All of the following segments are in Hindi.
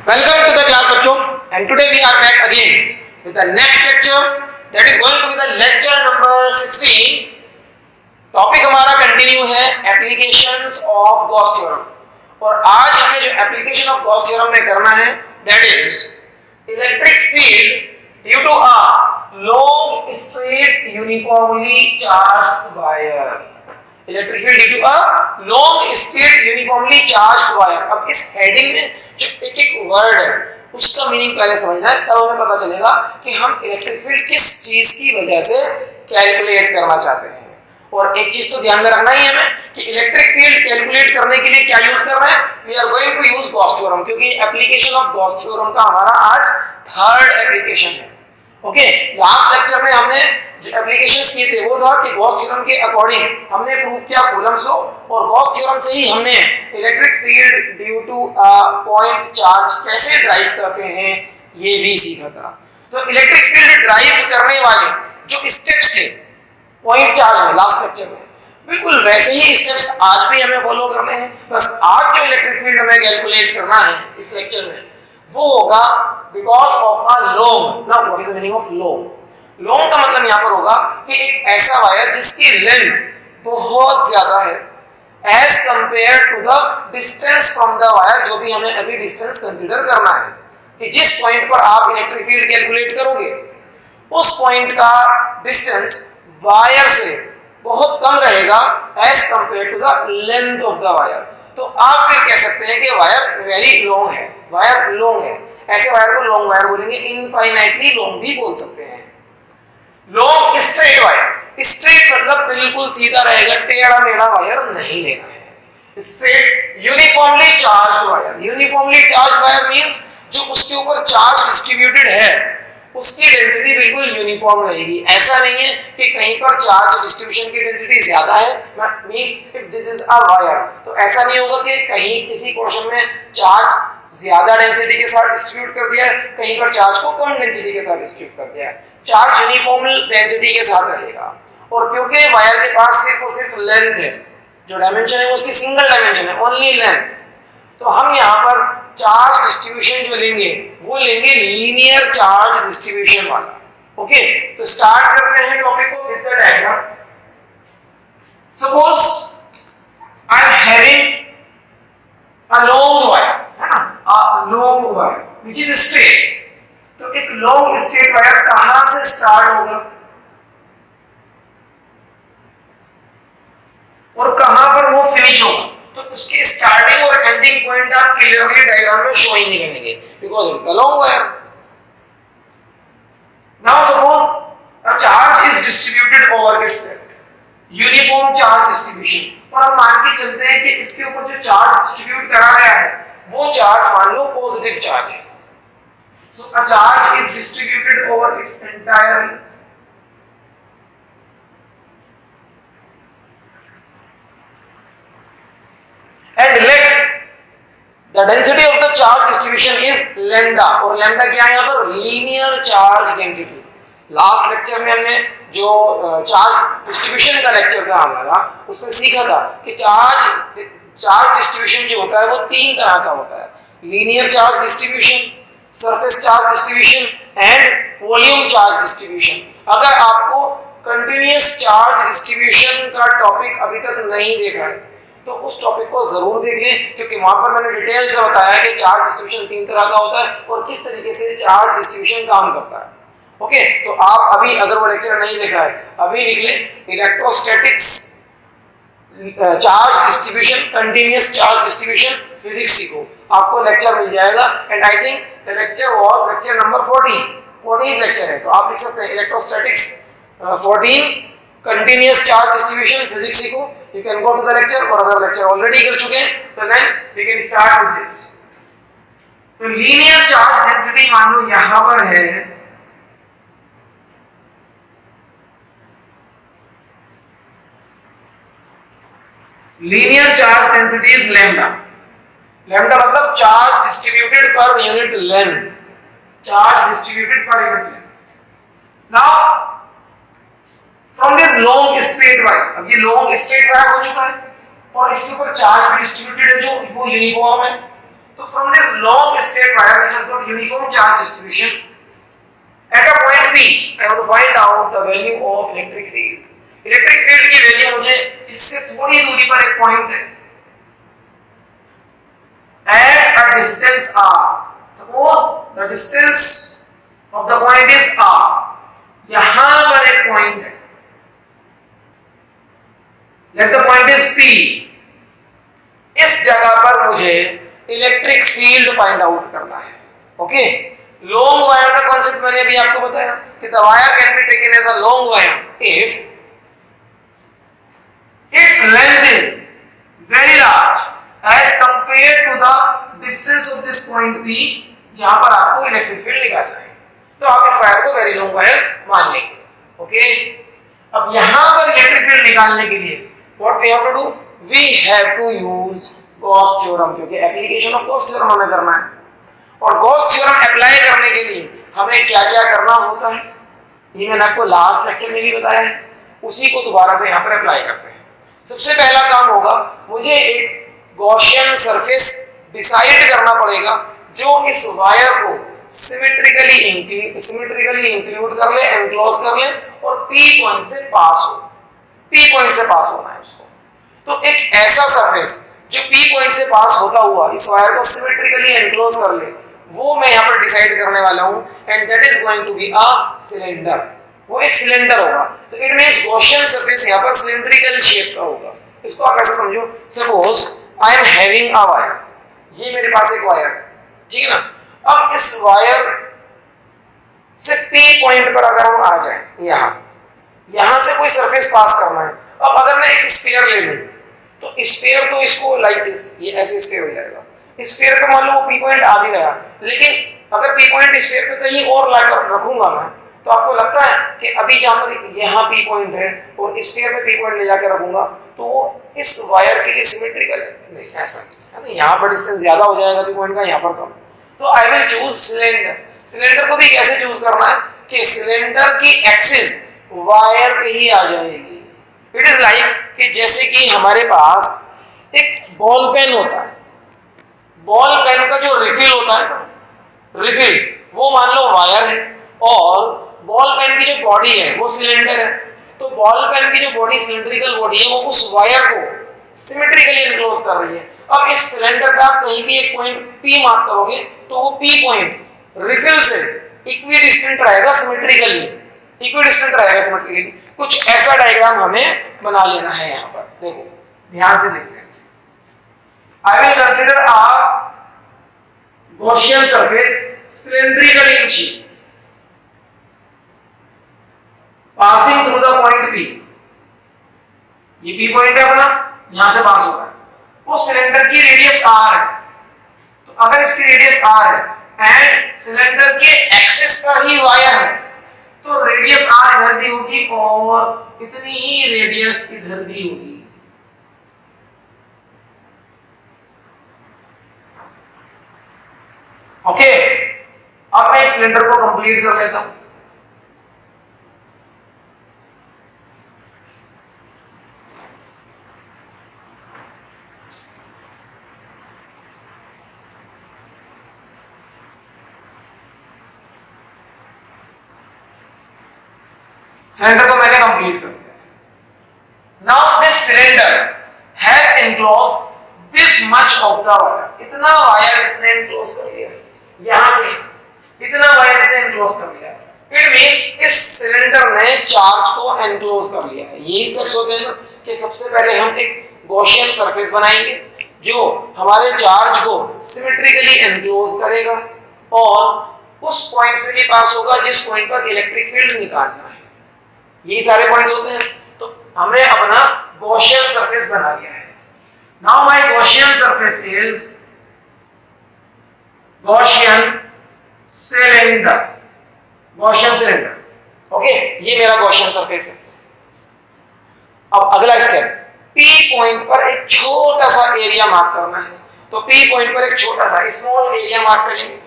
Welcome to the class बच्चों, and today we are back again with the next lecture that is going to be the lecture number 16. Topic हमारा कंटिन्यू है एप्लीकेशंस ऑफ गॉस थ्योरम और आज हमें जो एप्लीकेशन ऑफ गॉस थ्योरम में करना है that is electric field due to a long straight uniformly charged wire. Electric field due to a long straight uniformly charged wire. अब इस हेडिंग में जो एक एक वर्ड है उसका मीनिंग पहले समझना है, तब हमें पता चलेगा कि हम इलेक्ट्रिक फील्ड किस चीज की वजह से कैलकुलेट करना चाहते हैं। और एक चीज तो ध्यान में रखना ही है हमें कि इलेक्ट्रिक फील्ड कैलकुलेट करने के लिए क्या यूज कर रहे हैं, we are going to use Gauss theorem, क्योंकि एप्लीकेशन ऑफ गॉस थ्योरम का हमारा आज थर्ड एप्लीकेशन है। ओके, लास्ट लेक्चर में हमने जो एप्लीकेशंस किए थे वो था कि गॉस थ्योरम के अकॉर्डिंग हमने प्रूफ किया कूलम्ब्स लॉ और गॉस थ्योरम से ही हमने electric field due to a point charge कैसे ड्राइव करते हैं ये भी सीखा था। तो इलेक्ट्रिक फील्ड ड्राइव करने वाले जो स्टेप्स थे पॉइंट चार्ज में लास्ट लेक्चर में, बिल्कुल वैसे ही स्टेप्स आज भी हमें फॉलो करने हैं। बस आज जो इलेक्ट्रिक फील्ड हमें कैलकुलेट करना है इस लेक्चर में वो होगा because of a long. Now what is the meaning of long? Long का मतलब यहां पर होगा कि एक ऐसा वायर जिसकी लेंथ बहुत ज्यादा है as compare to the distance from the wire. जो भी हमें अभी डिस्टेंस कंसीडर करना है कि जिस पॉइंट पर आप इलेक्ट्रिक फील्ड कैलकुलेट करोगे उस पॉइंट का डिस्टेंस वायर से बहुत कम रहेगा as compare to the length of the wire. तो आप फिर कह सकते हैं कि वायर वेरी लॉन्ग है, वायर लॉन्ग है। ऐसे वायर को लॉन्ग वायर बोलेंगे, इनफाइनाइटली लॉन्ग भी बोल सकते हैं। लॉन्ग स्ट्रेट वायर, स्ट्रेट मतलब बिल्कुल सीधा रहेगा, टेढ़ा मेढ़ा वायर नहीं लेना है। Straight uniformly charged wire, uniformly charged wire means जो उसके ऊपर चार्ज डिस्ट्रीब्यूटेड है उसकी डेंसिटी बिल्कुल यूनिफॉर्म रहेगी। ऐसा नहीं है कि कहीं पर चार्ज डिस्ट्रीब्यूशन की डेंसिटी ज्यादा है, means if this is a wire, तो ऐसा नहीं होगा कि कहीं किसी पोर्शन में चार्ज ज्यादा डेंसिटी के साथ डिस्ट्रीब्यूट कर दिया है, कहीं पर चार्ज को कम डेंसिटी के साथ डिस्ट्रीब्यूट कर दिया है। चार्ज यूनिफॉर्म डेंसिटी के साथ रहेगा। और क्योंकि वायर के पास सिर्फ और सिर्फ लेंथ है, जो डायमेंशन है वो उसकी सिंगल डायमेंशन है, ओनली लेंथ, तो हम यहाँ पर चार्ज डिस्ट्रीब्यूशन जो लेंगे वो लेंगे लीनियर चार्ज डिस्ट्रीब्यूशन वाला। ओके, तो स्टार्ट करते हैं टॉपिक को with the diagram. Suppose I am having a long wire, है ना, अ long wire which is straight. तो एक लॉन्ग स्ट्रेट वायर कहां से स्टार्ट होगा और कहां पर वो फिनिश होगा, तो उसके स्टार्टिंग और एंडिंग पॉइंट आप क्लियरली डायग्राम में शो ही नहीं करेंगे because it's a long wire. Now suppose a charge is distributed over its length, uniform charge distribution, और हम मान के चलते हैं कि इसके ऊपर जो चार्ज डिस्ट्रीब्यूट करा गया है वो चार्ज मान लो पॉजिटिव चार्ज है। So a charge is distributed over its entire length and let the density of the charge distribution is lambda, और lambda क्या है यहाँ पर, linear charge density. Last lecture में हमने जो चार्ज डिस्ट्रीब्यूशन का लेक्चर था हमारा उसमें सीखा था कि चार्ज डिस्ट्रीब्यूशन जो होता है वो तीन तरह का होता है, linear charge distribution, surface charge distribution and volume charge distribution. अगर आपको कंटिन्यूअस चार्ज डिस्ट्रीब्यूशन का टॉपिक अभी तक नहीं देखा है तो उस टॉपिक को जरूर देख लें, क्योंकि वहां पर मैंने डिटेल से बताया कि चार्ज डिस्ट्रीब्यूशन तीन तरह का होता है और किस तरीके से चार्ज डिस्ट्रीब्यूशन काम करता है। ओके, तो आप अभी अगर वो लेक्चर नहीं देखा है अभी लिख लें, electrostatics charge distribution, continuous charge distribution physics सीखो, आपको लेक्चर मिल जाएगा। And I think the lecture was lecture number 14 lecture है, तो आप लिख सकते हैं electrostatics 14 continuous charge distribution physics सीखो। You can go to the lecture, और अगर लेक्चर ऑलरेडी कर चुके हैं तो then we can start with this। तो लीनियर चार्ज डेंसिटी मान लो यहां पर है, linear charge density is lambda. Lambda मतलब charge distributed per unit length, charge distributed per unit length. Now from this long straight wire, अब ये लॉन्ग स्ट्रेट वायर हो चुका है और इसके ऊपर चार्ज भी डिस्ट्रीब्यूटेड है जो वो यूनिफॉर्म है। तो from this this long straight wire which has got uniform charge distribution. At a point P, I want to find out the value of electric field. Electric field की वैल्यू मुझे इससे थोड़ी दूरी पर एक पॉइंट है at a distance r. Suppose the distance of the point is r. यहां पर एक पॉइंट है. Let the point is P. इस जगह पर मुझे इलेक्ट्रिक फील्ड फाइंड आउट करना है. ओके, लॉन्ग वायर का कॉन्सेप्ट मैंने अभी आपको बताया कि the wire can be taken as a long wire if its length is very large as compared to the distance of this point P जहां पर आपको इलेक्ट्रिक फील्ड निकालना है. तो आप इस वायर को वेरी लॉन्ग वायर मान लेंगे. ओके, अब यहां पर इलेक्ट्रिक फील्ड निकालने के लिए what we have to do, we have to use Gauss theorem, क्योंकि एप्लीकेशन ऑफ गॉस थ्योरम हमें करना है. और गॉस थ्योरम अप्लाई करने के लिए हमें क्या-क्या करना होता है ये मैंने आपको लास्ट लेक्चर में भी बताया है, उसी को दोबारा से यहां पर अप्लाई करते हैं. सबसे पहला काम होगा, मुझे एक गॉसियन सरफेस डिसाइड करना पड़ेगा जो इस वायर को सिमेट्रिकली इंक्लूड कर ले, एनक्लोज कर ले और P पॉइंट से पास हो. P पॉइंट से पास होना है उसको. तो एक ऐसा सरफेस जो P पॉइंट से पास होता हुआ इस वायर को सिमेट्रिकली एनक्लोज कर ले, वो मैं यहाँ पर डिसाइड करने वाला हूँ. And that is going to be a cylinder. वो एक सिलेंडर होगा. तो इट मींस गॉसियन सरफेस यहाँ पर सिलेंड्रिकल शेप का होगा. इसको आप ऐसे समझो, suppose I am having a wire, ये मेरे पास एक वायर है, ठीक है ना. अब इस वायर से P पॉइंट पर अगर हम आ जाएं, यहां से कोई सरफेस पास करना है. अब अगर मैं एक स्फीयर ले लूं तो स्फीयर तो इसको लाइक दिस, ये ऐसे स्फीयर हो जाएगा. स्फीयर पे मान लो P पॉइंट आ भी गया, लेकिन अगर P पॉइंट स्फीयर पे कहीं और लाकर रखूंगा मैं, तो आपको लगता है कि अभी जहां पर यहाँ P पॉइंट है और स्फीयर पे P पॉइंट ले जाकर रखूंगा तो वो इस वायर के लिए सिमेट्रिकल है? नहीं, ऐसा नहीं है. यहाँ पर डिस्टेंस ज्यादा हो जाएगा P पॉइंट का, यहाँ पर कम. तो I will choose cylinder. Cylinder को भी कैसे चूज करना है कि सिलेंडर की एक्सिस वायर पे ही आ जाएगी. इट इज लाइक कि जैसे कि हमारे पास एक बॉल पेन होता है, बॉल पेन का जो रिफिल होता है, रिफिल वो मान लो वायर है और बॉल पेन की जो बॉडी है वो सिलेंडर है. तो बॉल पेन की जो बॉडी सिलेंड्रिकल बॉडी है वो उस वायर को सिमेट्रिकली एनक्लोज कर रही है. अब इस सिलेंडर पे आप कहीं भी एक पॉइंट P मार्क करोगे तो वो P पॉइंट रिफिल से इक्विडिस्टेंट रहेगा सिमेट्रिकली. कुछ ऐसा डायग्राम हमें बना लेना है. यहाँ पर देखो, ध्यान से देखते हैं. I will consider a Gaussian surface cylindrical in shape passing through the point P. ये P पॉइंट है अपना, यहां से पास होगा. वो सिलेंडर की रेडियस r है. तो अगर इसकी रेडियस r है एंड सिलेंडर के एक्सिस पर ही वायर है तो रेडियस r इधर भी होगी और इतनी ही रेडियस इधर भी होगी. ओके, अब मैं इस सिलेंडर को कंप्लीट कर लेता हूं. सिलेंडर को मैंने कंप्लीट कर दिया. Now this cylinder has enclosed this much of the wire. इतना वायर इसने एनक्लोज कर लिया, यहां से इतना वायर इसने एनक्लोज कर लिया. इट मींस इस सिलेंडर ने चार्ज को एनक्लोज कर लिया है. यही स्टेप्स होते हैं ना कि सबसे पहले हम एक गॉसियन सरफेस बनाएंगे जो हमारे चार्ज को सिमेट्रिकली एनक्लोज करेगा और उस पॉइंट से भी पास होगा जिस पॉइंट पर इलेक्ट्रिक फील्ड निकालना है. यही सारे पॉइंट्स होते हैं. तो हमने अपना गॉसियन सरफेस बना लिया है. Now my Gaussian surface is Gaussian cylinder. Gaussian cylinder. Okay, ये मेरा गॉसियन सरफेस है. अब अगला स्टेप, P पॉइंट पर एक छोटा सा एरिया मार्क करना है. तो P पॉइंट पर एक छोटा सा स्मॉल एरिया मार्क करेंगे.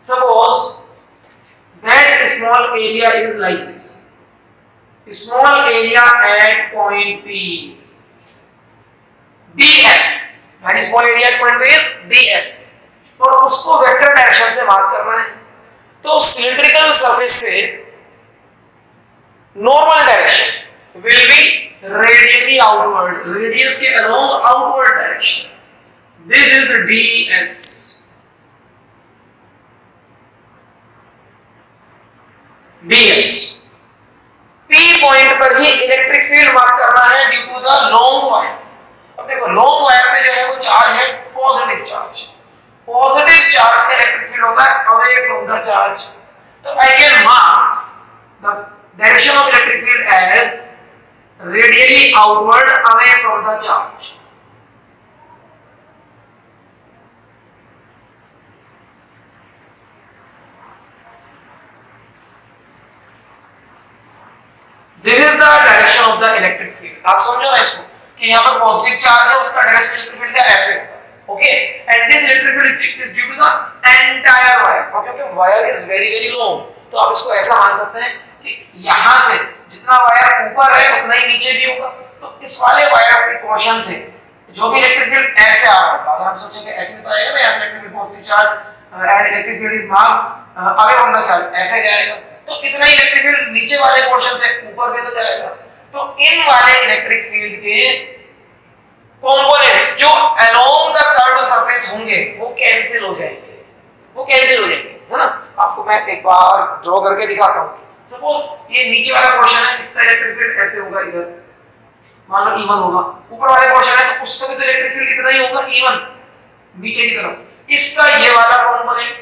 Suppose that small area is like this. Small area at point P, ds. That small area at point P is ds. और उसको वेक्टर डायरेक्शन से मार्क करना है। तो सिलिंड्रिकल सरफेस से normal direction will be radially outward, radius के along outward direction. This is ds। ds P point पर ही इलेक्ट्रिक फील्ड मार्क करना है due to the long wire. अब देखो लॉन्ग वायर में जो है वो चार्ज है पॉजिटिव चार्ज। पॉजिटिव चार्ज का इलेक्ट्रिक फील्ड होता है अवे फ्रॉम द चार्ज। तो I can mark the direction of electric field as radially outward away from the charge. This is the direction of the electric field. आप समझो ना इसको कि यहाँ पर पॉजिटिव चार्ज है, उसका डायरेक्शन इलेक्ट्रिक फील्ड का ऐसे होता है। Okay, and this electric field is due to the entire wire. और क्योंकि wire is very very long, तो आप इसको ऐसा मान सकते हैं कि यहाँ से जितना वायर ऊपर है उतना ही नीचे भी होगा। तो इस वाले वायर के पोर्शन से जो भी इलेक्ट्रिक फील्ड ऐसे आ रहा होगा, अगर हम सोचें कि ऐसे तो आएगा ना, यहाँ से electric field positive charge and electric field is marked away from the charge, ऐसे जाएगा। तो इतना ही इलेक्ट्रिक फील्ड नीचे वाले पोर्शन से ऊपर भी तो जाएगा। तो इन वाले इलेक्ट्रिक फील्ड के कंपोनेंट्स जो अलोंग द कर्व्ड सरफेस होंगे वो कैंसिल हो जाएंगे, है ना। आपको मैं एक बार ड्रॉ करके दिखाता हूं। सपोज ये नीचे वाला पोर्शन है, इसका इलेक्ट्रिक फील्ड ऐसे होगा, इधर मान लो E1 होगा। ऊपर वाले पोर्शन है तो उसका भी तो इलेक्ट्रिक फील्ड इतना ही होगा E1 नीचे की तरफ। इसका ये वाला कंपोनेंट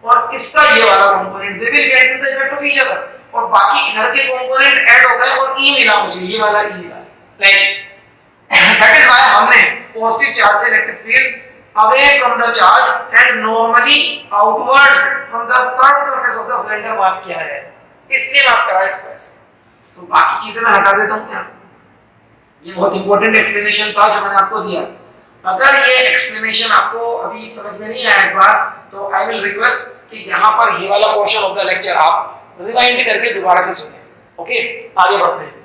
और इसका ये वाला component, they will cancel the effect of each other, और बाकी इधर के कंपोनेंट ऐड हो गए और E मिला मुझे, ये वाला E मिला, लाइक दैट इज व्हाई हमने पॉजिटिव चार्ज से electric field away from the charge and normally outward from the curved surface of the cylinder mark किया है, इसलिए मार्क करा इसको ऐसे। तो बाकी चीजें मैं हटा देता हूं यहां से। ये बहुत इंपॉर्टेंट एक्सप्लेनेशन था जो मैंने आपको दिया। अगर ये एक्सप्लेनेशन आपको अभी समझ में नहीं आया एक बार, तो आई विल रिक्वेस्ट कि यहाँ पर ये वाला पोर्शन ऑफ द लेक्चर आप रिवाइंड करके दोबारा से सुनें। ओके, आगे बढ़ते हैं।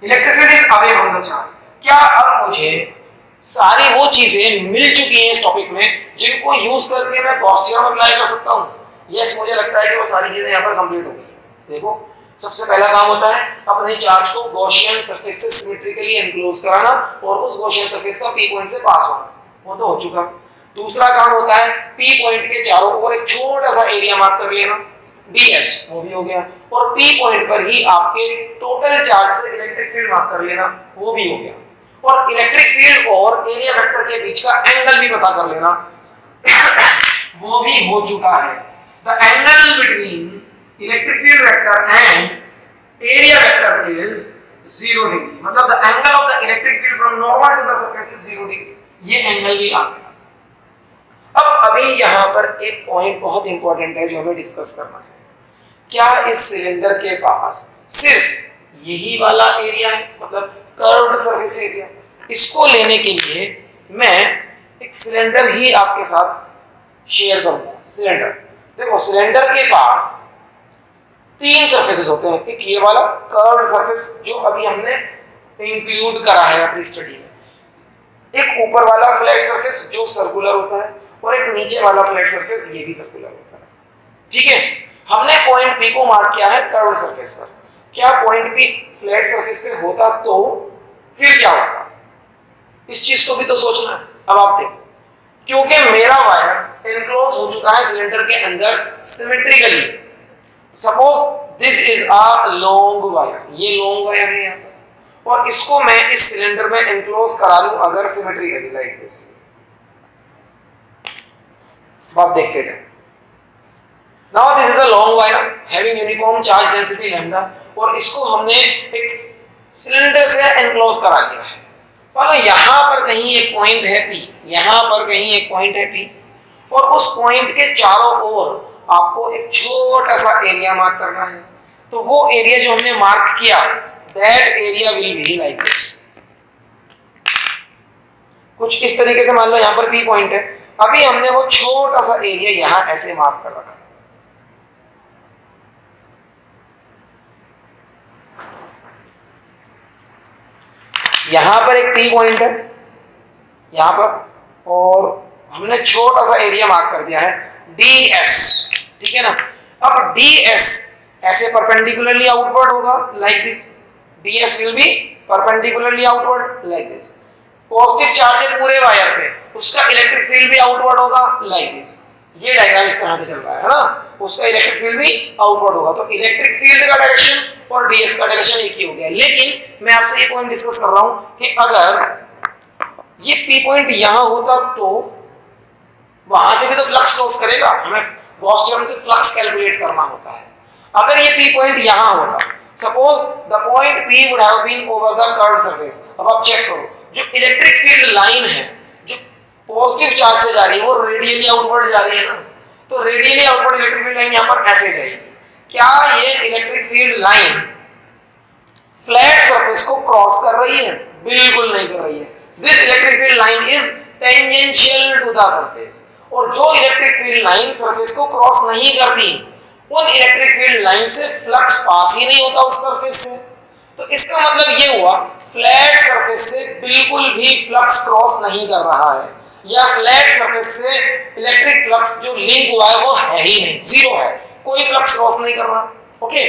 Electric field is away from the charge. क्या अब मुझे सारी वो चीजें मिल चुकी हैं इस टॉपिक में जिनको यूज करके मैं गॉस थ्योरम अप्लाई कर सकता हूँ? यस, मुझे लगता है कि वो सारी चीजें यहाँ पर कंप्लीट हो गई हैं। देखो, सबसे पहला काम होता है अपने चार्ज को गॉसियन सरफेस से सिमेट्रिकली एनक्लोज कराना और उस गॉसियन सरफेस का पी पॉइंट से पास होना, वो तो हो चुका। दूसरा काम होता है पी पॉइंट के चारों ओर एक छोटा सा एरिया मार्क कर लेना, ds, वो भी हो गया। और पी पॉइंट पर ही आपके टोटल चार्ज से इलेक्ट्रिक फील्ड मार्क कर लेना, वो भी हो गया। और इलेक्ट्रिक फील्ड और एरिया वेक्टर के बीच का एंगल भी पता कर लेना वो भी हो चुका है। The angle between electric field vector and area vector is 0 degree, मतलब the angle of the electric field from normal to the surface is 0 degree. ये एंगल भी आ गया। अब अभी यहाँ पर एक पॉइंट बहुत इंपॉर्टेंट है जो हमें डिस्कस करना है। क्या इस सिलेंडर के पास सिर्फ यही वाला एरिया है, मतलब कर्व्ड सरफेस एरिया? इसको लेने के लिए मैं एक सिलेंडर ही आपके साथ शेयर करूंगा। सिलेंडर, देखो सिलेंडर के पास 3 सरफेसेस होते हैं। एक ये वाला कर्व्ड सरफेस जो अभी हमने इंक्लूड करा है अपनी स्टडी में, एक ऊपर वाला फ्लैट सरफेस जो सर्कुलर होता है, और एक नीचे वाला फ्लैट सरफेस ये भी सर्कुलर होता है। ठीक है, हमने पॉइंट P को मार्क किया है कर्व्ड सरफेस पर। क्या पॉइंट P फ्लैट सरफेस पे होता तो फिर क्या होगा, इस चीज को भी तो सोचना है। अब आप देखो, क्योंकि मेरा वायर एनक्लोज हो चुका है सिलेंडर के अंदर symmetrically. Suppose this is a long wire, ये लॉन्ग वायर है यहाँ पर, और इसको मैं इस सिलेंडर में एनक्लोज करा लूं अगर सिमेट्रिकली, लाइक दिस। आप देखते जाए। Now this is a long wire having uniform charge density lambda, और इसको हमने एक सिलेंडर से एनक्लोज करा लिया है। मानो यहाँ पर कहीं एक पॉइंट है P, यहाँ पर कहीं एक पॉइंट है P, और उस पॉइंट के चारों ओर आपको एक छोटा सा एरिया मार्क करना है। तो वो एरिया जो हमने मार्क किया, that area will be like this। कुछ इस तरीके से मान लो यहाँ पर P पॉइंट है, अभी हमने वो छोटा सा एरिया यहां ऐसे मार्क कर रखा। यहां पर एक P पॉइंट है यहां पर, और हमने छोटा सा एरिया मार्क कर दिया है ds, ठीक है ना। अब ds ऐसे परपेंडिकुलरली आउटवर्ड होगा like this, ds will be perpendicularly outward like this. Positive charge है पूरे वायर पे, उसका इलेक्ट्रिक फील्ड भी आउटवर्ड होगा लाइक दिस। ये डायग्राम इस तरह से चल रहा है ना, उसका इलेक्ट्रिक फील्ड भी आउटवर्ड होगा, तो इलेक्ट्रिक फील्ड का डायरेक्शन और ds का डायरेक्शन एक ही हो गया। लेकिन मैं आपसे ये पॉइंट डिस्कस कर रहा हूं कि अगर ये P पॉइंट यहां होता तो वहां से भी तो फ्लक्स क्रॉस करेगा, हमें गॉस थ्योरम से फ्लक्स कैलकुलेट करना होता है। अगर ये P पॉइंट यहां होता, suppose the point P would have been over the curved surface. अब आप चेक करो, जो इलेक्ट्रिक फील्ड लाइन है जो पॉजिटिव चार्ज से जा रही है वो रेडियली आउटवर्ड जा रही है ना, तो radially outward electric field line यहां पर ऐसे जाएगी। क्या ये electric field line flat surface को क्रॉस कर रही है? बिल्कुल नहीं कर रही है। This electric field line is tangential to the surface, और जो इलेक्ट्रिक फील्ड लाइन सरफेस को क्रॉस नहीं करती उन इलेक्ट्रिक फील्ड लाइन से फ्लक्स पास ही नहीं होता उस सरफेस से। तो इसका मतलब ये हुआ फ्लैट सरफेस से बिल्कुल भी फ्लक्स क्रॉस नहीं कर रहा है, या फ्लैट सरफेस से इलेक्ट्रिक फ्लक्स जो लिंक हुआ है वो है ही नहीं, जीरो है, कोई फ्लक्स क्रॉस नहीं कर रहा। ओके,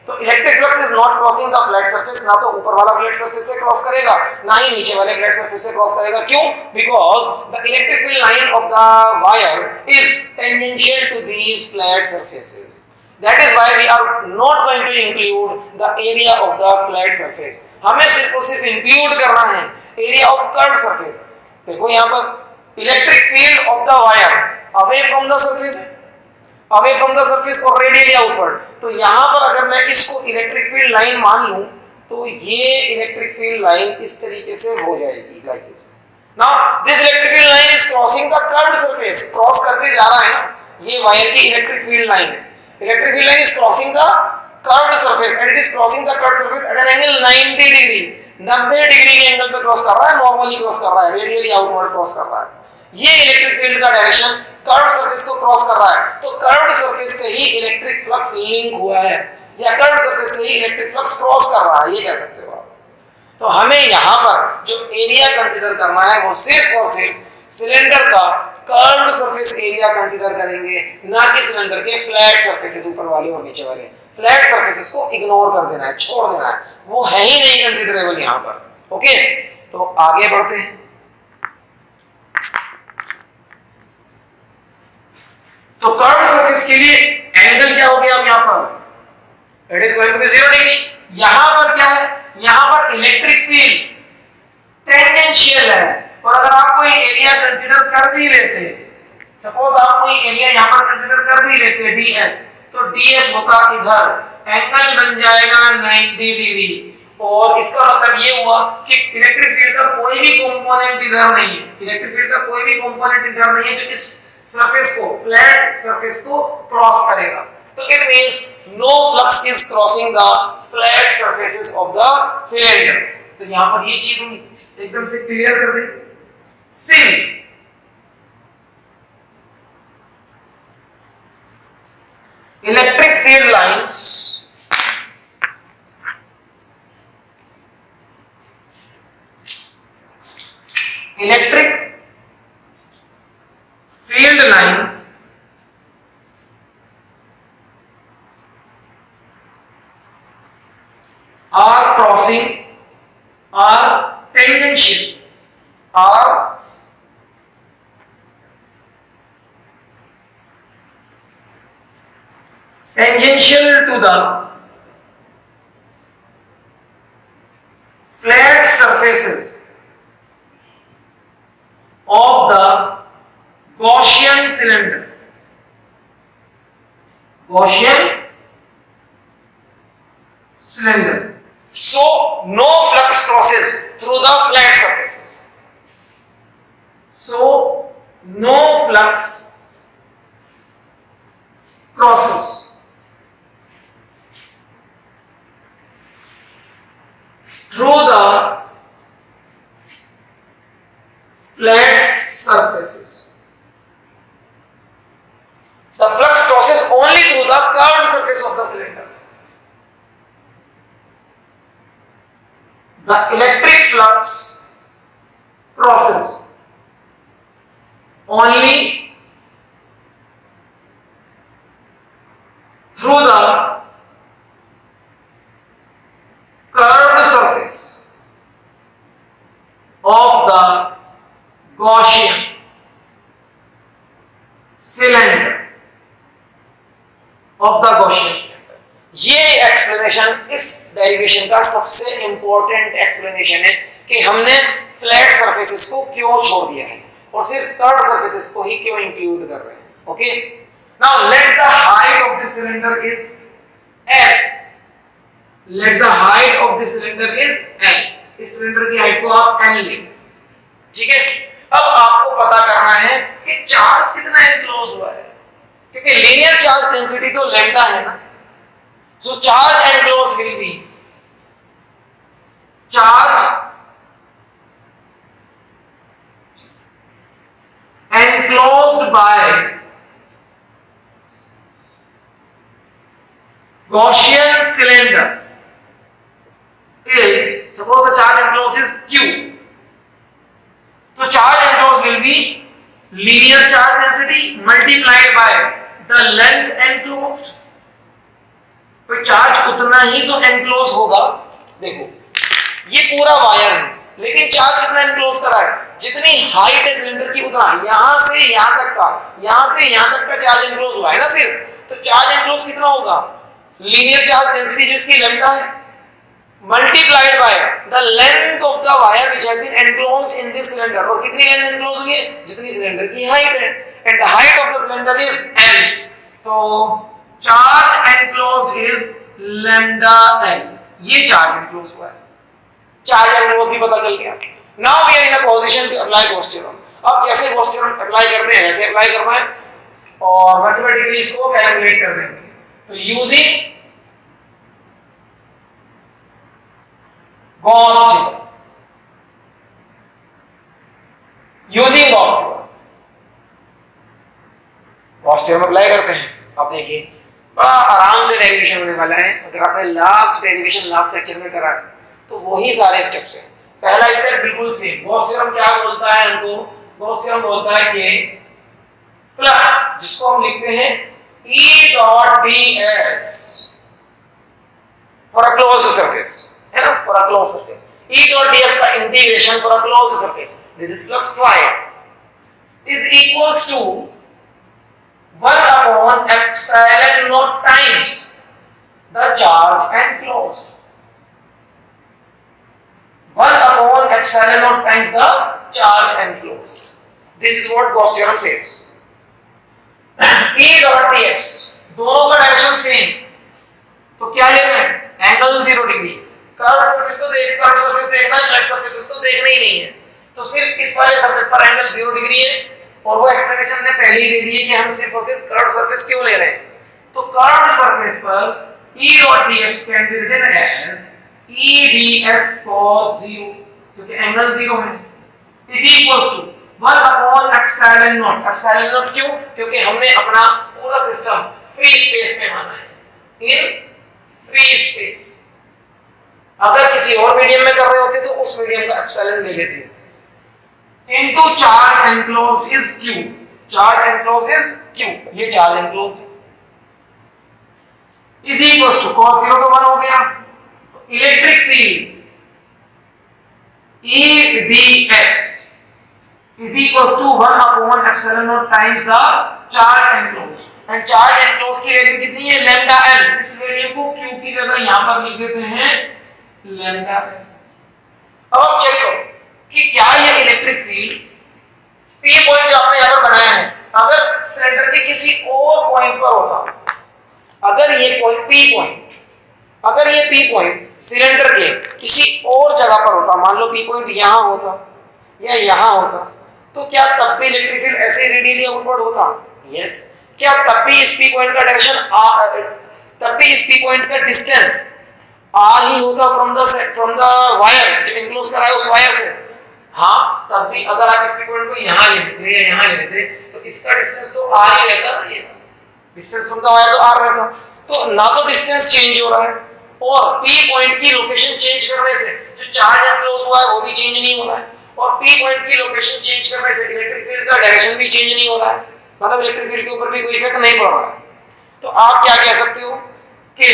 तो electric flux is not crossing the flat surface, ना तो ऊपर वाला फ्लैट सरफेस से क्रॉस करेगा ना ही नीचे वाले फ्लैट सरफेस से क्रॉस करेगा। क्यों? Because the electric field line of the wire is tangential to these flat surfaces. That is why we are not going to include the area of the flat surface. हमें सिर्फ और सिर्फ इंक्लूड करना है area of curved surface। देखो यहाँ पर electric field of the wire away from the surface, away from the surface और रेडियली आउटवर्ड। तो यहाँ पर अगर मैं इसको इलेक्ट्रिक फील्ड लाइन मान लूं तो ये इलेक्ट्रिक फील्ड लाइन इस तरीके से हो जाएगी like this. Now this electric field line is crossing the curved surface, cross करके जा रहा है ना, ये वायर की इलेक्ट्रिक फील्ड लाइन है। Electric field line is crossing the curved surface and it is crossing the curved surface at an angle 90 degree, 90 degree के एंगल पे क्रॉस कर रहा है, नॉर्मली क्रॉस कर रहा है, रेडियली आउटवर्ड क्रॉस कर रहा है। ये इलेक्ट्रिक फील्ड का डायरेक्शन कर्व्ड सरफेस को क्रॉस कर रहा है, तो कर्व्ड सरफेस से ही इलेक्ट्रिक फ्लक्स लिंक हुआ है, या कर्व्ड सरफेस से ही इलेक्ट्रिक फ्लक्स क्रॉस कर रहा है, ये कह सकते हो आप। तो हमें यहाँ पर जो एरिया कंसीडर करना है वो सिर्फ और सिर्फ सिलेंडर का कर्व्ड सरफेस एरिया कंसीडर करेंगे, ना कि सिलेंडर के फ्लैट सरफेसेस ऊपर वाले और नीचे वाले। फ्लैट सरफेसेस को इग्नोर कर देना है, छोड़ देना है, वो है ही नहीं कंसीडरेबल यहाँ पर। ओके, तो आगे बढ़ते हैं। तो कर्व्ड सरफेस के लिए एंगल क्या हो गया अब यहाँ पर? It is going to be 0 degree. यहाँ पर क्या है? यहाँ पर इलेक्ट्रिक फील्ड टेंजेंशियल है, और अगर आप कोई एरिया कंसीडर कर भी लेते, सपोज आप कोई एरिया यहाँ पर कंसीडर कर भी लेते ds, तो ds होता इधर, एंगल बन जाएगा 90 डिग्री, और इसका मतलब ये हुआ कि इलेक्ट्रिक फील्ड का कोई भी कंपोनेंट इधर नहीं है, इलेक्ट्रिक फील्ड का कोई भी कंपोनेंट इधर नहीं है जो इस सरफेस को, फ्लैट सरफेस को क्रॉस करेगा। तो it means no flux is crossing the flat surfaces of the cylinder. तो यहाँ पर ये चीज हम एकदम से क्लियर कर दें। Since electric field lines are crossing, are tangential, are tangential to the flat surfaces of the Gaussian cylinder. Gaussian cylinder. So no flux crosses through the flat surfaces. So no flux crosses through the flat surfaces. The flux crosses only through the curved surface of the cylinder. The electric flux crosses only through the curved surface of the Gaussian cylinder ये एक्सप्लेनेशन इस डेरिवेशन का सबसे इंपॉर्टेंट एक्सप्लेनेशन है कि हमने फ्लैट सरफेसेस को क्यों छोड़ दिया है और सिर्फ कर्व्ड सरफेसेस को ही क्यों इंक्लूड कर रहे हैं. Okay, now let the height of this cylinder is L. Let the height of this cylinder is L. इस सिलेंडर की हाइट को आप L लें. ठीक है, अब आपको पता करना है कि चार्ज कितना एनक्लोज हुआ है, क्योंकि लीनियर चार्ज डेंसिटी तो लैम्डा है ना. So charge enclose will be charge enclosed by Gaussian cylinder is, suppose the charge enclosed is Q, so charge enclosed will be linear charge density multiplied by the length enclosed. तो चार्ज उतना ही तो एनक्लोज होगा. देखो ये पूरा वायर है, लेकिन चार्ज कितना एनक्लोज करा है, जितनी हाइट है सिलेंडर की उतना यहां से यहां तक का, यहां से यहां तक का चार्ज एनक्लोज हुआ है ना सिर्फ. तो चार्ज एनक्लोज कितना होगा, लीनियर चार्ज डेंसिटी जो इसकी लैम्डा है multiplied by the length of the wire which has been enclosed in this cylinder. और कितनी लेंथ एनक्लोज हुई है, जितनी सिलेंडर की हाइट है, and the height of the cylinder is L. तो charge enclosed is lambda L. ये चार्ज एनक्लोज हुआ है. चार्ज एनक्लोज भी पता चल गया. Now we are in a position to apply Gauss theorem. अब जैसे गॉस थ्योरम अप्लाई करते हैं वैसे अप्लाई करना है और मैथमेटिकली इसको कैलकुलेट कर देंगे. तो using Gauss theorem, using Gauss theorem, Gauss theorem apply करते हैं. अब देखिए बड़ा आराम से डेरिवेशन होने वाला है. अगर आपने लास्ट डेरिवेशन लास्ट लेक्चर में करा है तो वही सारे स्टेप्स हैं. पहला स्टेप बिल्कुल सेम. गॉस थ्योरम क्या बोलता है हमको, गॉस थ्योरम बोलता है कि फ्लक्स जिसको हम लिखते हैं E dot ds for a closed surface, है ना, for a closed surface. E dot ds का integration for a closed surface, this is flux phi, is equals to 1 upon epsilon naught times the charge enclosed. 1 upon epsilon naught times the charge enclosed. This is what Gauss theorem says. E dot ds दोनों का डायरेक्शन सेम, तो क्या लेना है, एंगल 0 डिग्री. कर्व सरफेस तो देख, कर्व सरफेस देखना है, फ्लैट सरफेसेस तो देखना ही नहीं है. तो सिर्फ इस वाले सरफेस पर एंगल 0 डिग्री है और वो एक्सप्लेनेशन ने पहले ही दे दी है कि हम सिर्फ और सिर्फ कर्व सरफेस क्यों ले रहे हैं. तो कर्व सरफेस पर E dot ds can be written as E ds cos 0 क्योंकि एंगल 0 है, is equals to 1 upon epsilon naught. epsilon naught क्यों, क्योंकि हमने अपना पूरा सिस्टम फ्री स्पेस में माना है, इन फ्री स्पेस. अगर किसी और मीडियम में कर रहे होते तो उस मीडियम का एप्सिलॉन ले लेते. Into charge enclosed is Q. Charge enclosed is Q. ये charge enclosed is equals to cos 0 तो 1 हो गया. तो electric field E ds is equals to 1 upon epsilon naught times the charge enclosed. And charge enclosed की वैल्यू कितनी है, लैम्डा L. इस वैल्यू को Q की जगह यहां पर लिख देते हैं लैम्डा L. अब आप चेक करो कि क्या ये इलेक्ट्रिक फील्ड P पॉइंट जो आपने यहां पर बनाया है, अगर सिलेंडर के किसी और पॉइंट पर होता, अगर ये पॉइंट P पॉइंट, अगर ये P पॉइंट सिलेंडर के किसी और जगह पर होता, मान लो P पॉइंट यहां होता या यहां होता, तो क्या तब भी इलेक्ट्रिक फील्ड ऐसे रेडियली आउटवर्ड होता? यस. क्या तब भी इस P पॉइंट का डायरेक्शन तब भी इस P पॉइंट का डिस्टेंस R ही होगा फ्रॉम द वायर जो इंक्लोज करा है उस वायर से? हाँ, तब भी अगर आप इस P पॉइंट को यहां ले लेते या यहां ले लेते तो इसका डिस्टेंस तो R ही रहता ना. ये डिस्टेंस फ्रॉम द वायर तो R रहता. तो ना तो डिस्टेंस चेंज हो रहा है और P पॉइंट की लोकेशन चेंज करने से जो चार्ज एनक्लोज हुआ है वो भी चेंज नहीं हो रहा है. और P पॉइंट की लोकेशन चेंज करने से इलेक्ट्रिक फील्ड का डायरेक्शन भी चेंज नहीं हो रहा है, मतलब इलेक्ट्रिक फील्ड के ऊपर भी कोई इफेक्ट नहीं पड़ रहा है। तो आप क्या कह सकते हो कि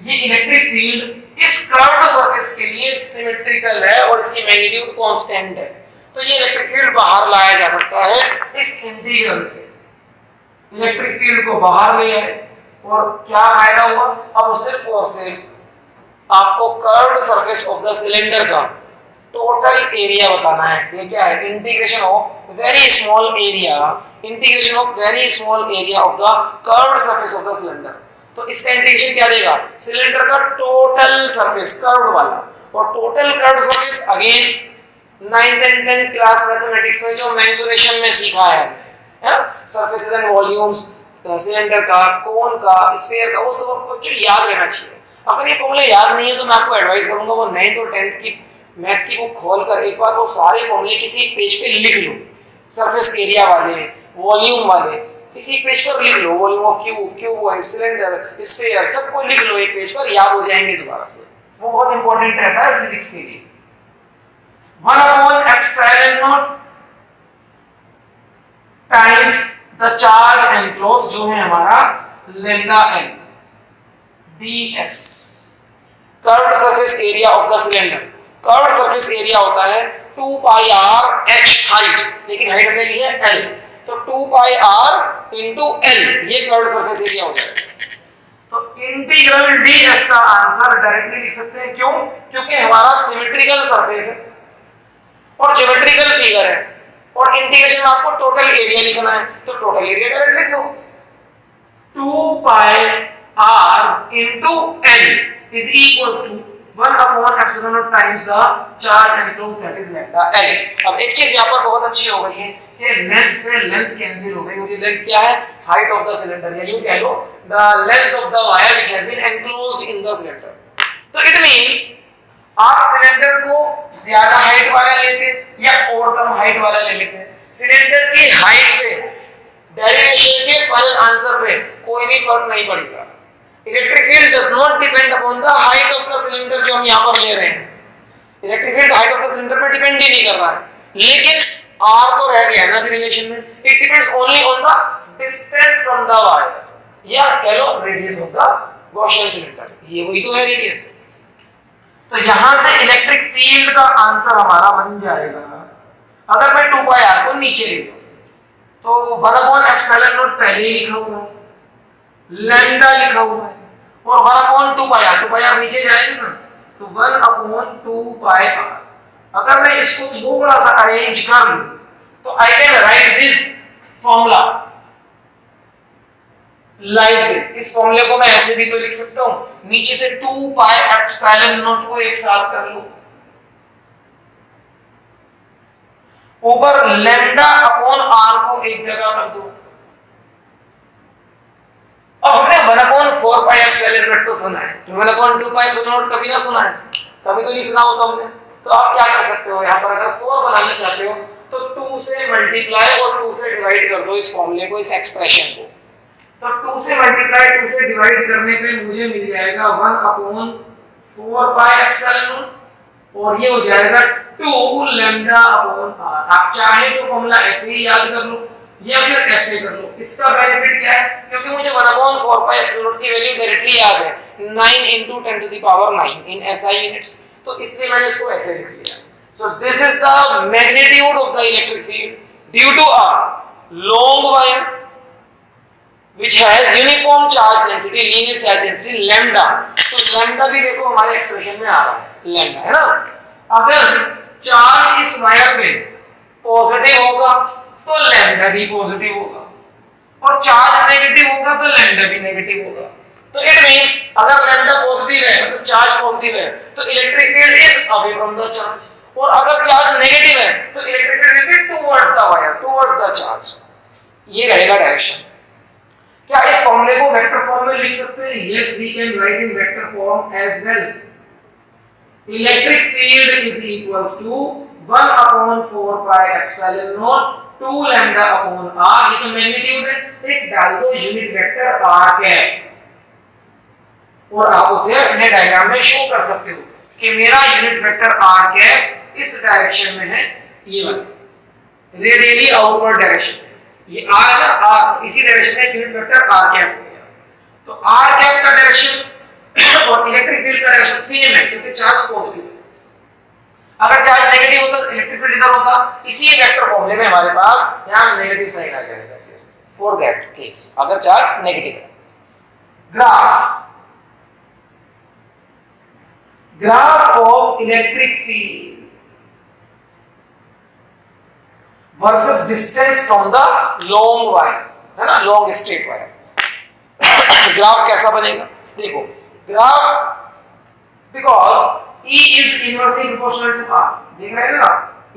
ये इलेक्ट्रिक फील्ड इस कर्व्ड सरफेस के लिए सिमेट्रिकल है और इसकी मैग्नीट्यूड कांस्टेंट है। तो ये इलेक्ट्रिक फील्ड बाहर लाया जा सकता है इस इंटीग्रल से। इलेक्ट्रिक फील्ड को बाहर ले आए और क्या फायदा हुआ, अब सिर्फ और सिर्फ आपको curved surface of the cylinder का टोटल एरिया बताना है। ये क्या है, integration of very small area, integration of very small area of the curved surface of the cylinder. तो इसका इंटीग्रेशन क्या देगा, सिलेंडर का टोटल सरफेस कर्व्ड वाला, और total curved surface again 9th and 10th class mathematics में जो मेंसुरेशन में सीखा है ना, सरफेसेस एंड वॉल्यूम्स सिलेंडर का, कोन का, स्फीयर का, वो सब आपको बच्चों याद रहना चाहिए। अगर ये फॉर्मूले याद नहीं है तो मैं आपको एडवाइस करूंगा वो 9th और 10th की मैथ की बुक खोलकर एक बार वो सारे फॉर्मूले किसी एक पेज पे लिख लो, सरफेस एरिया वाले, वॉल्यूम वाले, किसी एक पेज पर लिख लो, volume of cube, cuboid, cylinder, sphere, सबको लिख लो एक पेज पर, याद हो जाएंगे दोबारा से। वो बहुत इंपॉर्टेंट रहता है फिजिक्स के लिए। 1/epsilon times the charge enclose जो है हमारा lambda n ds, curved surface area of the cylinder. Curved surface area होता है 2 pi r h हाइट, लेकिन हाइट हमने ली है l, तो 2 pi r into l, ये कर्व्ड सरफेस एरिया हो जाएगा। तो इंटीग्रल ds का आंसर डायरेक्टली लिख सकते हैं, क्यों, क्योंकि हमारा सिमेट्रिकल सरफेस है और ज्योमेट्रिकल फिगर है, और इंटीग्रेशन में आपको टोटल एरिया लिखना है, तो टोटल एरिया डायरेक्ट लिख दो, 2 pi r into l is equals to 1/epsilon times the charge enclosed, that is lambda l। अब एक चीज यहाँ पर बहुत अच्छी हो गई है कि लेंथ से लेंथ कैंसिल हो गई, और ये लेंथ क्या है, हाइट ऑफ द सिलेंडर, या यूं कह लो the length of the wire which has been enclosed in the cylinder. तो इट मींस आप सिलेंडर को ज्यादा हाइट वाला लेते या और कम हाइट वाला ले लेते, सिलेंडर की हाइट से डेरिवेशन के फाइनल आंसर पे कोई भी फर्क नहीं पड़ेगा। Electric field does not depend upon the height of the cylinder जो हम यहां पर ले रहे हैं। Electric field height of the cylinder पे डिपेंड ही नहीं कर रहा है, लेकिन r तो रह गया ना रिलेशन में, it depends only on the distance from the wire, या कह लो radius of the Gaussian cylinder, ये वही तो है रेडियस। तो यहां से इलेक्ट्रिक फील्ड का आंसर हमारा बन जाएगा, अगर मैं 2 pi r को नीचे ले लूं तो 1/epsilon पहले ही लिखा हुआ है, लैम्डा लिखा हुआ है, और 1/2 pi r, 2 pi r नीचे जाएगा ना, तो 1/2 pi r। अगर मैं इसको थोड़ा सा अरेंज कर लूं तो I can write this formula like this. इस फॉर्मूले को मैं ऐसे भी तो लिख सकता हूं, नीचे से 2 pi epsilon naught को एक साथ कर लो, ऊपर लैम्डा अपॉन r को एक जगह कर दो। अब हमने 1/4 pi epsilon naught तो सुना है, 1/2 pi epsilon naught कभी ना सुना है, कभी तो नहीं सुना होगा हमने। तो आप क्या कर सकते हो, यहाँ पर अगर 4 बनाना चाहते हो तो 2 से मल्टीप्लाई और 2 से डिवाइड कर दो इस फॉर्मूले को, इस एक्सप्रेशन को। तो 2 से मल्टीप्लाई 2 से डिवाइड करने पे मुझे मिल जाएगा 1/4 pi epsilon naught, और ये हो जाएगा 2 लैम्डा अपॉन r। आप चाहे तो फॉर्मूला ऐसे ही याद कर लो या फिर ऐसे कर लो। इसका बेनिफिट क्या है, क्योंकि मुझे 1/4 pi epsilon naught की वैल्यू डायरेक्टली याद है, 9 × 10⁻9 इन SI यूनिट्स, तो इसलिए मैंने इसको ऐसे लिख लिया। So this is the magnitude of the electric field due to a long wire which has uniform charge density, linear charge density lambda। तो lambda भी देखो हमारे एक्सप्रेशन में आ रहा है, lambda है ना। अगर चार्ज इस वायर पे पॉजिटिव होगा तो lambda भी पॉजिटिव होगा, और चार्ज नेगेटिव होगा तो lambda भी नेगेटिव होगा। तो इट मींस अगर lambda पॉजिटिव है मतलब चार्ज पॉजिटिव है तो electric field is away from the charge, और अगर चार्ज नेगेटिव है तो electric field will be towards the wire, towards the charge. ये रहेगा डायरेक्शन। क्या इस फॉर्मूले को वेक्टर फॉर्म में लिख सकते हैं? Yes, we can write in vector form as well. Electric field is equals to 1/4 pi epsilon naught 2 lambda upon r। ये तो मैग्नीट्यूड है, एक डाल दो यूनिट वेक्टर r कैप, और आप उसे अपने डायग्राम में शो कर सकते हो कि मेरा यूनिट वेक्टर r कैप इस डायरेक्शन में है, ये वाला रेडियली आउटवर्ड डायरेक्शन, ये r है ना, r, इसी डायरेक्शन में यूनिट वेक्टर r कैप हो गया। तो r कैप का डायरेक्शन और इलेक्ट्रिक फील्ड का डायरेक्शन सेम है क्योंकि चार्ज पॉजिटिव है। अगर चार्ज नेगेटिव होता तो इलेक्ट्रिक फील्ड इधर होता, इसी वेक्टर फॉर्मूले में हमारे पास यहां नेगेटिव साइन आ जाएगा फिर फॉर दैट केस अगर चार्ज नेगेटिव है। Graph of electric field versus distance from the long wire, है ना, लॉन्ग स्ट्रेट वायर। ग्राफ कैसा बनेगा देखो, graph because E is inversely proportional to R, देख रहे हैं ना,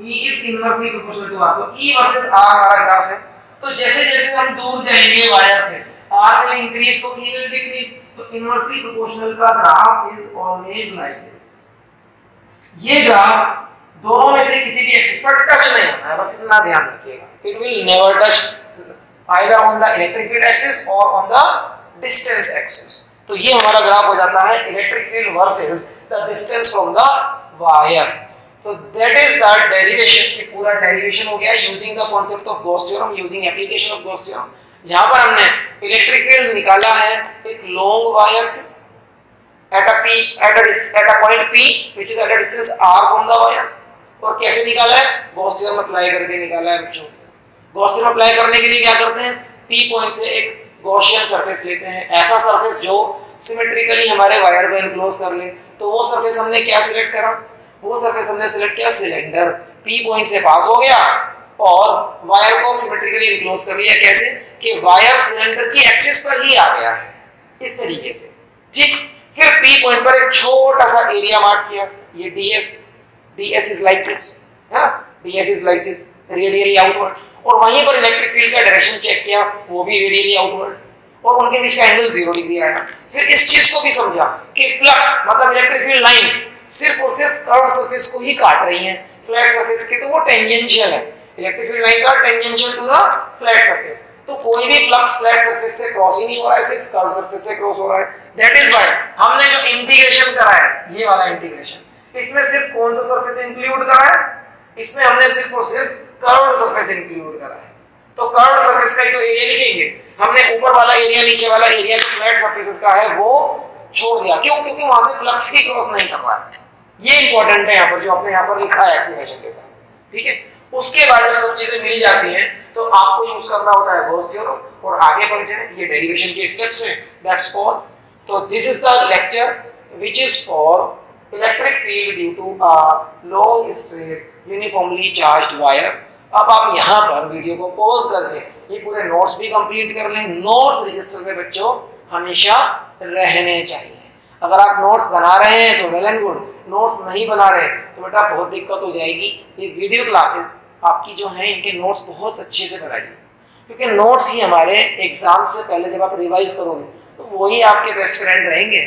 E is inversely proportional to R, तो E versus R हमारा ग्राफ है। तो जैसे जैसे हम दूर जाएंगे वायर से R will increase तो E will decrease, तो inversely proportional का graph is always like this। ये ग्राफ दोनों में से किसी भी एक्सिस पर टच नहीं होना है, बस इतना ध्यान रखिएगा, it will never touch either on the electric field axis or on the distance axis। तो ये हमारा ग्राफ हो जाता है electric field versus the distance from the wire. तो दैट इज द डेरिवेशन, ये पूरा डेरिवेशन हो गया using the concept of Gauss theorem, using application of Gauss theorem, जहां पर हमने इलेक्ट्रिक फील्ड निकाला है एक लॉन्ग वायर से at a point P which is at a distance r from the wire. और कैसे निकाला है, गॉस थ्योरम अप्लाई करके निकाला है बच्चों। गॉस थ्योरम अप्लाई करने के लिए क्या करते हैं, P पॉइंट से एक गॉसियन सरफेस लेते हैं, ऐसा सरफेस जो सिमेट्रिकली हमारे वायर को एनक्लोज कर ले। तो वो सरफेस हमने क्या सिलेक्ट करा, वो सरफेस हमने सिलेक्ट किया सिलेंडर, P पॉइंट से पास हो गया और वायर को सिमेट्रिकली एनक्लोज कर लिया। कैसे कि वायर सिलेंडर की एक्सिस पर ही आ गया इस तरीके से, ठीक। फिर P पॉइंट पर एक छोटा सा एरिया मार्क किया, ये ds इज लाइक दिस, है ना, ds is like this radially outward. और वहीं पर इलेक्ट्रिक फील्ड का डायरेक्शन चेक किया, वो भी रेडियली आउटवर्ड, और उनके बीच का एंगल 0 डिग्री आया। फिर इस चीज को भी समझा कि फ्लक्स मतलब इलेक्ट्रिक फील्ड लाइंस सिर्फ और सिर्फ कर्व सरफेस को ही काट रही हैं, फ्लैट सरफेस के तो वो टेंजेंशियल है। Electric field lines are tangential to the flat surface, तो कोई भी फ्लक्स फ्लैट सरफेस से क्रॉस ही नहीं हो रहा है, सिर्फ कर्व सरफेस से क्रॉस हो रहा है। दैट इज व्हाई हमने जो इंटीग्रेशन करा है, ये वाला इंटीग्रेशन, इसमें सिर्फ कौन सा सरफेस इंक्लूड करा है, इसमें हमने सिर्फ और सिर्फ कर्व्ड सरफेस इंक्लूड करा है। तो कर्व्ड सरफेस का ही तो एरिया लिखेंगे, हमने ऊपर वाला एरिया नीचे वाला एरिया जो फ्लैट सरफेसेस का है वो छोड़ दिया। क्यों? क्योंकि वहां से फ्लक्स ही क्रॉस नहीं कर रहा है। ये इंपॉर्टेंट है यहाँ पर, जो आपने यहाँ पर लिखा है एक्सप्लेनेशन के साथ, ठीक है। उसके बाद जब सब चीजें मिल जाती हैं तो आपको यूज करना होता है गॉस थ्योरम और आगे बढ़ जाए, ये डेरिवेशन के स्टेप्स हैं, दैट्स ऑल। तो this is the lecture which is for electric field due to a long straight uniformly charged wire. अब आप यहाँ पर वीडियो को पॉज करके ये पूरे नोट्स भी कंप्लीट कर लें। नोट्स रजिस्टर में बच्चों हमेशा रहने चाहिए। अगर आप नोट्स बना रहे हैं तो वेल एंड गुड, नोट्स नहीं बना रहे तो बेटा बहुत दिक्कत हो जाएगी। ये वीडियो क्लासेस आपकी जो हैं इनके नोट्स बहुत अच्छे से कराइए, क्योंकि नोट्स ही हमारे एग्जाम से पहले जब आप रिवाइज करोगे तो वही आपके बेस्ट फ्रेंड रहेंगे।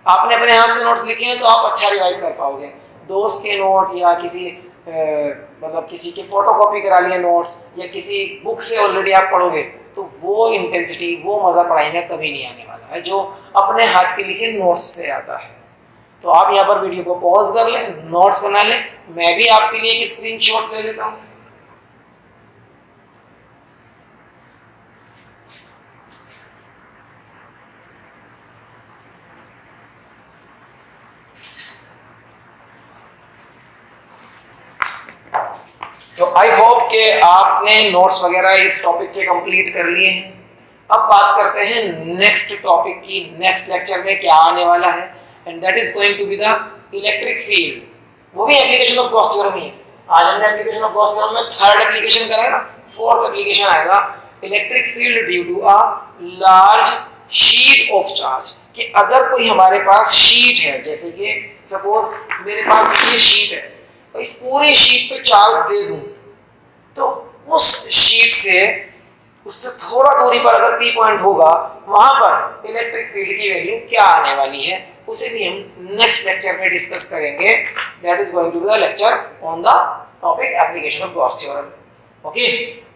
आपने अपने हाथ से नोट्स लिखे हैं तो आप अच्छा रिवाइज कर पाओगे। दोस्त के नोट या किसी मतलब किसी की फोटोकॉपी करा लिए नोट्स या किसी बुक से ऑलरेडी आप पढ़ोगे तो वो इंटेंसिटी, वो मज़ा पढ़ाई में कभी नहीं आने वाला है जो अपने हाथ के लिखे नोट्स से आता है। तो आप यहाँ पर वीडियो को पॉज कर लें, नोट्स बना लें। मैं भी आपके लिए एक स्क्रीनशॉट ले लेता हूँ। तो आई होप कि आपने नोट्स वगैरह इस टॉपिक के कंप्लीट कर लिए हैं। अब बात करते हैं नेक्स्ट टॉपिक की। नेक्स्ट लेक्चर में क्या आने वाला है, and that is going to be the electric field. वो भी एप्लीकेशन ऑफ गॉस थ्योरम ही है। आज हमने एप्लीकेशन ऑफ गॉस थ्योरम में थर्ड एप्लीकेशन करा है ना, फोर्थ एप्लीकेशन आएगा electric field due to a large sheet of charge. कि अगर कोई हमारे पास शीट है, जैसे कि सपोज मेरे पास ये शीट है, तो इस पूरी शीट पे चार्ज दे दूं तो उस शीट से उससे थोड़ा दूरी पर अगर P पॉइंट होगा वहां पर इलेक्ट्रिक फील्ड की वैल्यू क्या आने वाली है, उसे भी हम नेक्स्ट लेक्चर में डिस्कस करेंगे। That is going to be the lecture on the topic application of Gauss theorem. Okay,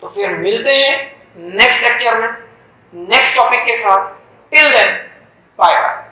तो फिर मिलते हैं नेक्स्ट लेक्चर में नेक्स्ट टॉपिक के साथ। Till then bye bye.